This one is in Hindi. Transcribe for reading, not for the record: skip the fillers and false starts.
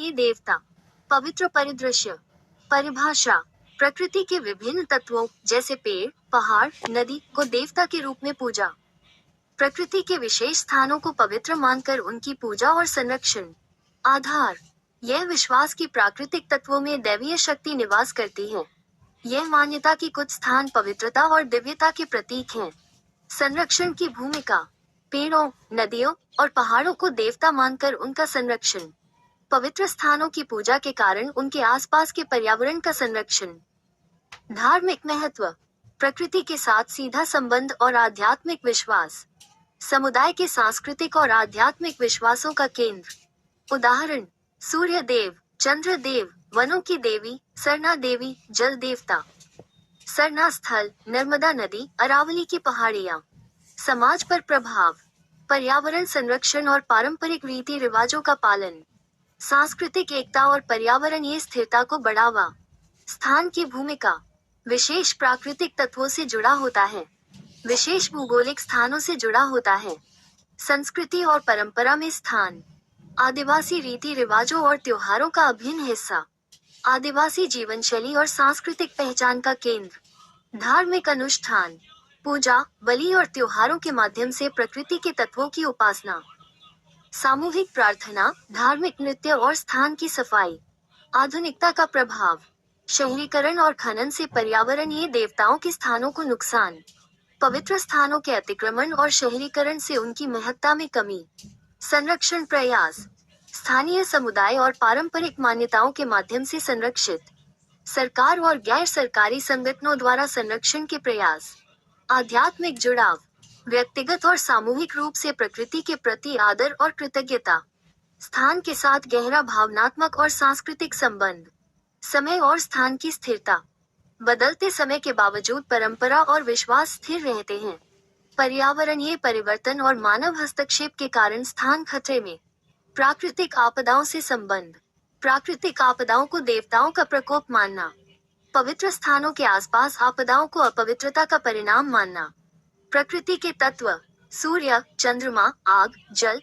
ये देवता। पवित्र परिदृश्य। परिभाषा। प्रकृति के विभिन्न तत्वों जैसे पेड़, पहाड़, नदी को देवता के रूप में पूजा। प्रकृति के विशेष स्थानों को पवित्र मानकर उनकी पूजा और संरक्षण। आधार। यह विश्वास की प्राकृतिक तत्वों में दैवीय शक्ति निवास करती है। यह मान्यता कि कुछ स्थान पवित्रता और दिव्यता के प्रतीक हैं। संरक्षण की भूमिका। पेड़ों, नदियों और पहाड़ों को देवता मानकर उनका संरक्षण। पवित्र स्थानों की पूजा के कारण उनके आसपास के पर्यावरण का संरक्षण। धार्मिक महत्व। प्रकृति के साथ सीधा संबंध और आध्यात्मिक विश्वास। समुदाय के सांस्कृतिक और आध्यात्मिक विश्वासों का केंद्र। उदाहरण: सूर्य देव, चंद्र देव, वनों की देवी, सरना देवी, जल देवता। सरना स्थल, नर्मदा नदी, अरावली की पहाड़ियाँ। समाज पर प्रभाव। पर्यावरण संरक्षण और पारंपरिक रीति रिवाजों का पालन। सांस्कृतिक एकता और पर्यावरणीय स्थिरता को बढ़ावा। स्थान की भूमिका। विशेष प्राकृतिक तत्वों से जुड़ा होता है। विशेष भूगोलिक स्थानों से जुड़ा होता है। संस्कृति और परंपरा में स्थान। आदिवासी रीति रिवाजों और त्योहारों का अभिन्न हिस्सा। आदिवासी जीवनशैली और सांस्कृतिक पहचान का केंद्र। धार्मिक अनुष्ठान। पूजा, बलि और त्योहारों के माध्यम से प्रकृति के तत्वों की उपासना। सामूहिक प्रार्थना, धार्मिक नृत्य और स्थान की सफाई। आधुनिकता का प्रभाव। शहरीकरण और खनन से पर्यावरणीय देवताओं के स्थानों को नुकसान। पवित्र स्थानों के अतिक्रमण और शहरीकरण से उनकी महत्ता में कमी। संरक्षण प्रयास। स्थानीय समुदाय और पारंपरिक मान्यताओं के माध्यम से संरक्षित। सरकार और गैर सरकारी संगठनों द्वारा संरक्षण के प्रयास। आध्यात्मिक जुड़ाव। व्यक्तिगत और सामूहिक रूप से प्रकृति के प्रति आदर और कृतज्ञता। स्थान के साथ गहरा भावनात्मक और सांस्कृतिक संबंध। समय और स्थान की स्थिरता। बदलते समय के बावजूद परंपरा और विश्वास स्थिर रहते हैं। पर्यावरणीय परिवर्तन और मानव हस्तक्षेप के कारण स्थान खतरे में। प्राकृतिक आपदाओं से संबंध। प्राकृतिक आपदाओं को देवताओं का प्रकोप मानना। पवित्र स्थानों के आसपास आपदाओं को अपवित्रता का परिणाम मानना। प्रकृति के तत्व। सूर्य, चंद्रमा, आग, जल,